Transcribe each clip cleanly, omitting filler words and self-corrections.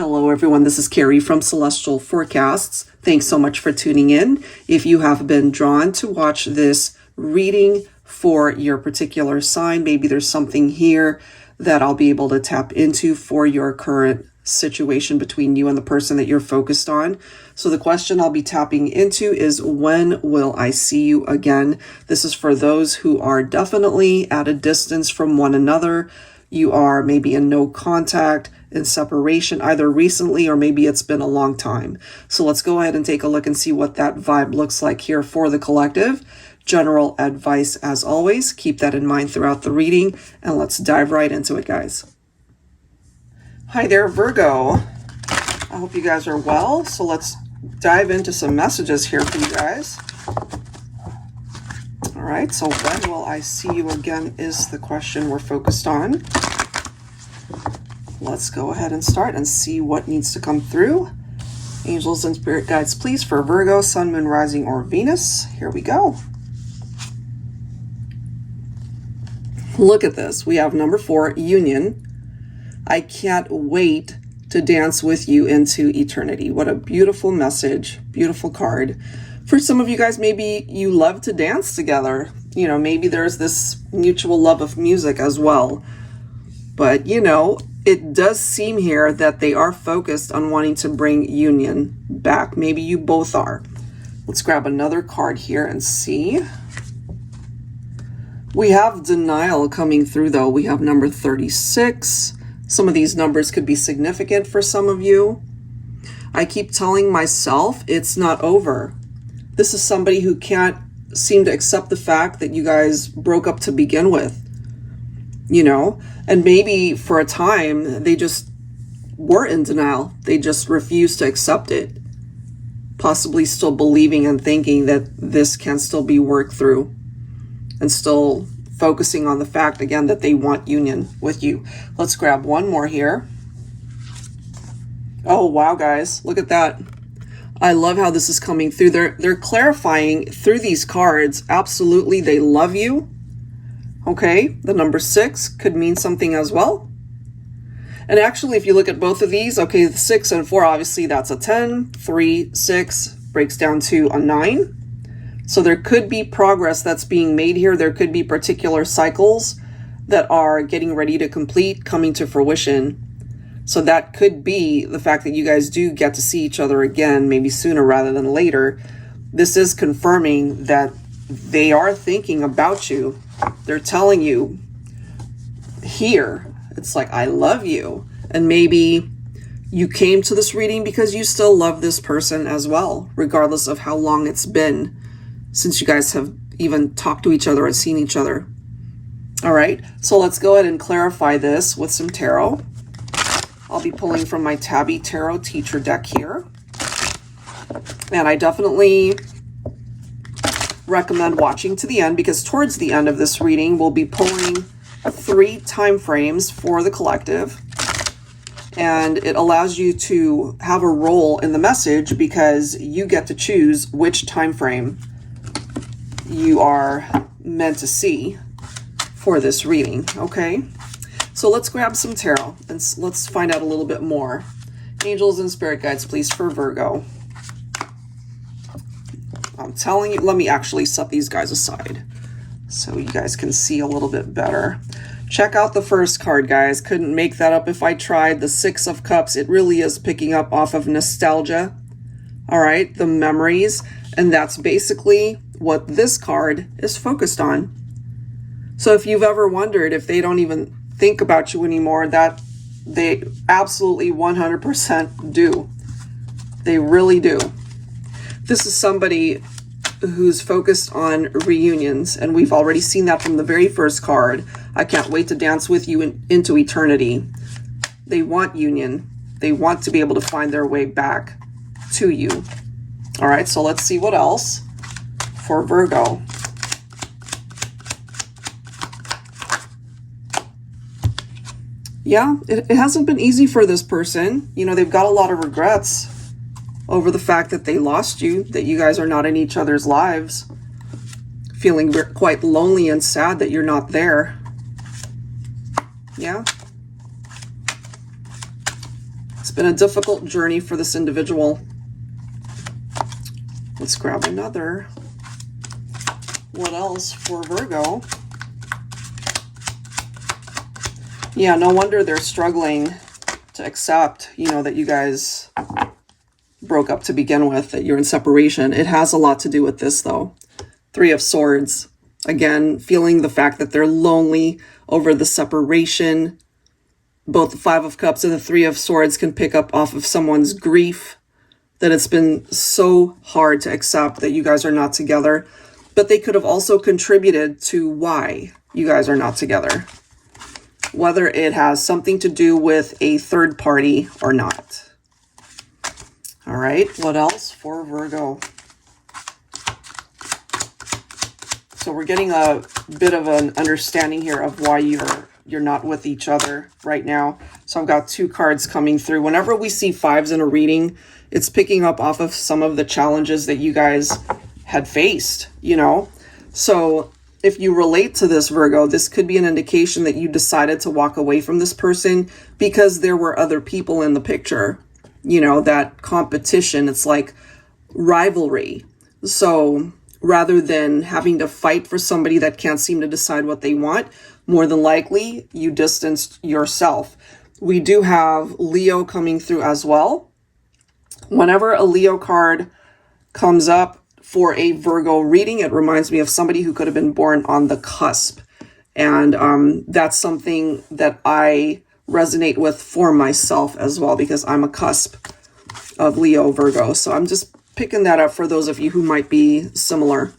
Hello everyone, this is Carrie from Celestial Forecasts. Thanks so much for tuning in. If you have been drawn to watch this reading for your particular sign, maybe there's something here that I'll be able to tap into for your current situation between you and the person that you're focused on. So the question I'll be tapping into is, when will I see you again? This is for those who are definitely at a distance from one another. You are maybe in no contact, in separation, either recently or maybe it's been a long time. So let's go ahead and take a look and see what that vibe looks like here for the collective. General advice as always. Keep that in mind throughout the reading, and let's dive right into it, guys. Hi there, Virgo. I hope you guys are well. So let's dive into some messages here for you guys. All right, so when will I see you again is the question we're focused on. Let's go ahead and start and see what needs to come through. Angels and spirit guides, please, for Virgo, Sun, Moon, Rising, or Venus. Here we go. Look at this. We have number 4, union. I can't wait to dance with you into eternity. What a beautiful message, beautiful card. For some of you guys, maybe you love to dance together. You know, maybe there's this mutual love of music as well. But, you know, it does seem here that they are focused on wanting to bring union back. Maybe you both are. Let's grab another card here and see. We have denial coming through, though. We have number 36. Some of these numbers could be significant for some of you. I keep telling myself it's not over. This is somebody who can't seem to accept the fact that you guys broke up to begin with, you know, and maybe for a time they just were in denial. They just refused to accept it, possibly still believing and thinking that this can still be worked through, and still focusing on the fact again that they want union with you. Let's grab one more here. Oh, wow, guys, look at that. I love how this is coming through. They're clarifying through these cards. Absolutely, they love you. Okay, the number 6 could mean something as well. And actually, if you look at both of these, okay, the 6 and 4, obviously that's a 10. 3, 6 breaks down to a 9. So there could be progress that's being made here. There could be particular cycles that are getting ready to complete, coming to fruition. So that could be the fact that you guys do get to see each other again, maybe sooner rather than later. This is confirming that they are thinking about you. They're telling you here, it's like, I love you. And maybe you came to this reading because you still love this person as well, regardless of how long it's been since you guys have even talked to each other and seen each other. All right, so let's go ahead and clarify this with some tarot. I'll be pulling from my TABBY Tarot Teacher deck here. And I definitely recommend watching to the end, because towards the end of this reading, we'll be pulling 3 time frames for the collective. And it allows you to have a role in the message because you get to choose which time frame you are meant to see for this reading, okay? So let's grab some tarot and let's find out a little bit more. Angels and spirit guides, please, for Virgo. I'm telling you, let me actually set these guys aside so you guys can see a little bit better. Check out the first card, guys. Couldn't make that up if I tried. The 6 of Cups. It really is picking up off of nostalgia. All right, the memories. And that's basically what this card is focused on. So if you've ever wondered if they don't even think about you anymore, that they absolutely 100% do. They really do. This is somebody who's focused on reunions, and we've already seen that from the very first card. I can't wait to dance with you into eternity. They want union. They want to be able to find their way back to you. All right, so let's see what else for Virgo. Yeah, it hasn't been easy for this person. You know, they've got a lot of regrets over the fact that they lost you, that you guys are not in each other's lives. Feeling quite lonely and sad that you're not there. Yeah. been a difficult journey for this individual. Let's grab another. What else for Virgo? Yeah, no wonder they're struggling to accept, you know, that you guys broke up to begin with, that you're in separation. It has a lot to do with this, though. Three of Swords. Again, feeling the fact that they're lonely over the separation. Both the Five of Cups and the Three of Swords can pick up off of someone's grief, that it's been so hard to accept that you guys are not together. But they could have also contributed to why you guys are not together, whether it has something to do with a third party or not. All right, what else for Virgo? So we're getting a bit of an understanding here of why you're not with each other right now. So I've got two cards coming through. Whenever we see fives in a reading, it's picking up off of some of the challenges that you guys had faced, you know? So if you relate to this, Virgo, this could be an indication that you decided to walk away from this person because there were other people in the picture. You know, that competition, it's like rivalry. So rather than having to fight for somebody that can't seem to decide what they want, more than likely you distanced yourself. We do have Leo coming through as well. Whenever a Leo card comes up for a Virgo reading, it reminds me of somebody who could have been born on the cusp. And that's something that I resonate with for myself as well, because I'm a cusp of Leo Virgo. So I'm just picking that up for those of you who might be similar.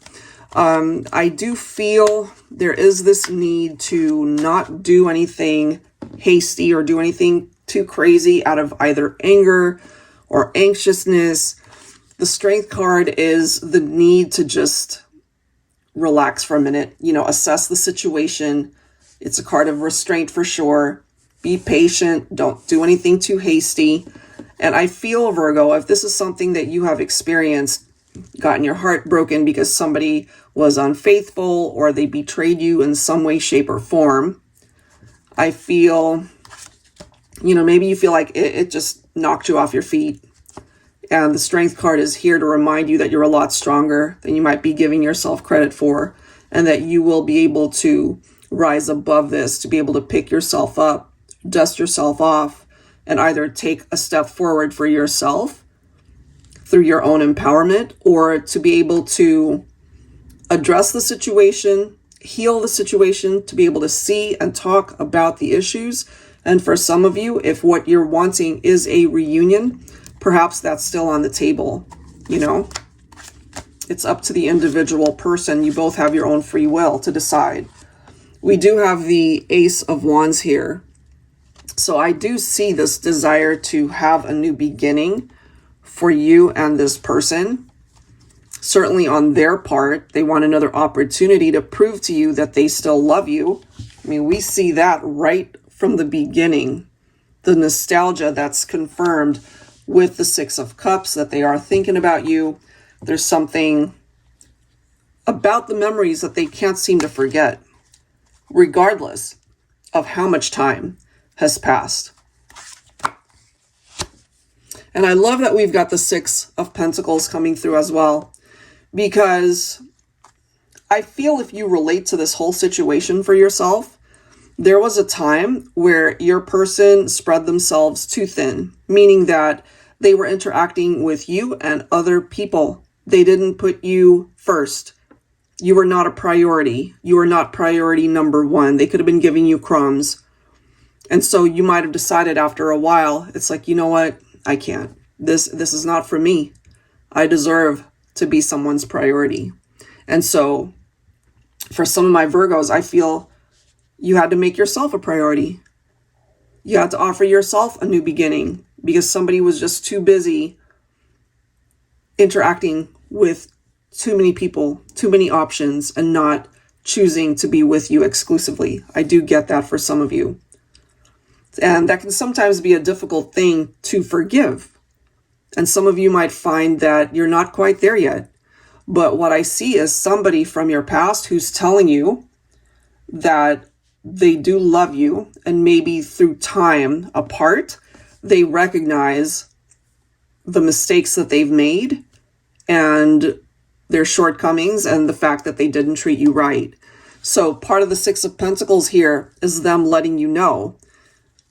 I do feel there is this need to not do anything hasty or do anything too crazy out of either anger or anxiousness. The Strength card is the need to just relax for a minute, you know, assess the situation. It's a card of restraint for sure. Be patient. Don't do anything too hasty. And I feel, Virgo, if this is something that you have experienced, gotten your heart broken because somebody was unfaithful or they betrayed you in some way, shape, or form, I feel, you know, maybe you feel like it just knocked you off your feet. And the Strength card is here to remind you that you're a lot stronger than you might be giving yourself credit for, and that you will be able to rise above this, to be able to pick yourself up, dust yourself off, and either take a step forward for yourself through your own empowerment, or to be able to address the situation, heal the situation, to be able to see and talk about the issues. And for some of you, if what you're wanting is a reunion, perhaps that's still on the table, you know? It's up to the individual person. You both have your own free will to decide. We do have the Ace of Wands here. So I do see this desire to have a new beginning for you and this person. Certainly on their part, they want another opportunity to prove to you that they still love you. I mean, we see that right from the beginning. The nostalgia that's confirmed with the Six of Cups, that they are thinking about you. There's something about the memories that they can't seem to forget, regardless of how much time has passed. And I love that we've got the Six of Pentacles coming through as well, because I feel if you relate to this whole situation for yourself, there was a time where your person spread themselves too thin, meaning that they were interacting with you and other people. They didn't put you first. You were not a priority. You were not priority number one. They could have been giving you crumbs. And so you might have decided after a while, it's like, you know what? I can't. This is not for me. I deserve to be someone's priority. And so for some of my Virgos, I feel you had to make yourself a priority. You had to offer yourself a new beginning because somebody was just too busy interacting with too many people, too many options, and not choosing to be with you exclusively. I do get that for some of you. And that can sometimes be a difficult thing to forgive. And some of you might find that you're not quite there yet. But what I see is somebody from your past who's telling you that they do love you, and maybe through time apart, they recognize the mistakes that they've made and their shortcomings and the fact that they didn't treat you right. So part of the Six of Pentacles here is them letting you know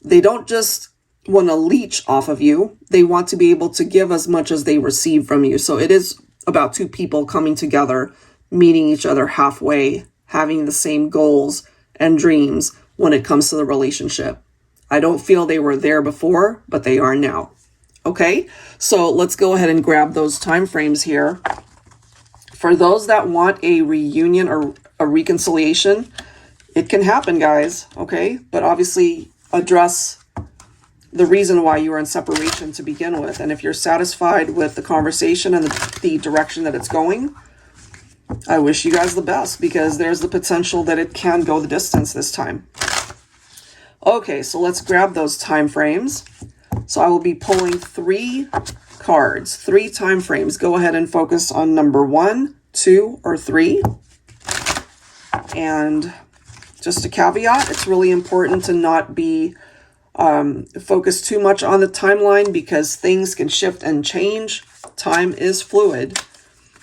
they don't just want to leech off of you. They want to be able to give as much as they receive from you. So it is about two people coming together, meeting each other halfway, having the same goals and dreams when it comes to the relationship. I don't feel they were there before, but they are now. Okay, so let's go ahead and grab those time frames here. For those that want a reunion or a reconciliation, it can happen, guys, okay? But obviously address the reason why you are in separation to begin with. And if you're satisfied with the conversation and the direction that it's going, I wish you guys the best, because there's the potential that it can go the distance this time. Okay, so let's grab those time frames. So I will be pulling 3 cards, 3 time frames. Go ahead and focus on number 1, 2, or 3. And just a caveat, it's really important to not be focused too much on the timeline, because things can shift and change. Time is fluid.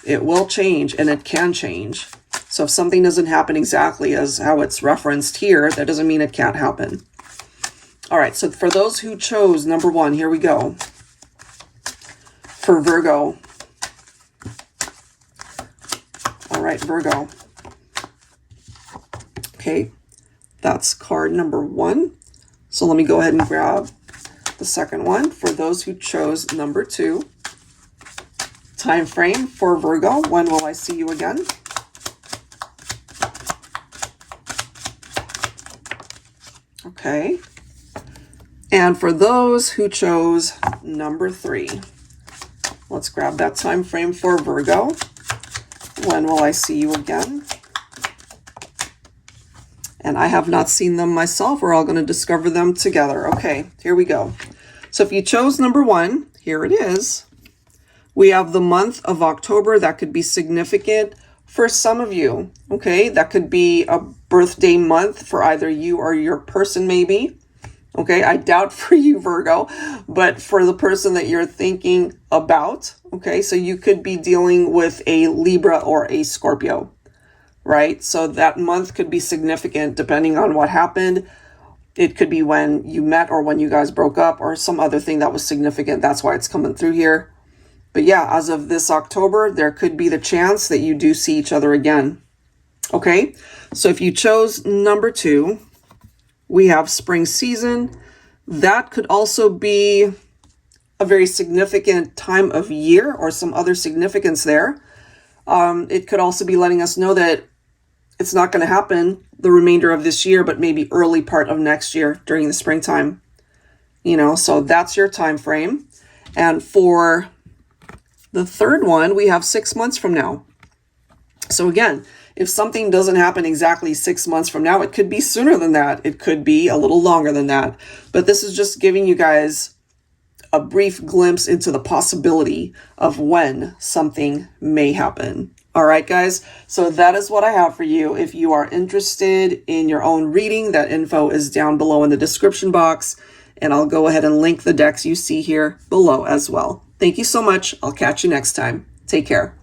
It will change and it can change. So if something doesn't happen exactly as how it's referenced here, that doesn't mean it can't happen. All right, so for those who chose number 1, here we go. For Virgo. All right, Virgo. Okay, that's card number 1. So let me go ahead and grab the second one. For those who chose number 2. Time frame for Virgo. When will I see you again? Okay. And for those who chose number 3, let's grab that time frame for Virgo. When will I see you again? And I have not seen them myself. We're all going to discover them together. Okay, here we go. So if you chose number 1, here it is. We have the month of October. That could be significant for some of you. Okay, that could be a birthday month for either you or your person maybe. Okay, I doubt for you, Virgo, but for the person that you're thinking about, okay, so you could be dealing with a Libra or a Scorpio, right? So that month could be significant depending on what happened. It could be when you met or when you guys broke up or some other thing that was significant. That's why it's coming through here. But yeah, as of this October, there could be the chance that you do see each other again. Okay, so if you chose number 2, we have spring season. That could also be a very significant time of year or some other significance there. It could also be letting us know that it's not going to happen the remainder of this year, but maybe early part of next year during the springtime. You know, so that's your time frame. And for the third one, we have 6 months from now. So again, if something doesn't happen exactly 6 months from now, it could be sooner than that. It could be a little longer than that. But this is just giving you guys a brief glimpse into the possibility of when something may happen. All right, guys. So that is what I have for you. If you are interested in your own reading, that info is down below in the description box. And I'll go ahead and link the decks you see here below as well. Thank you so much. I'll catch you next time. Take care.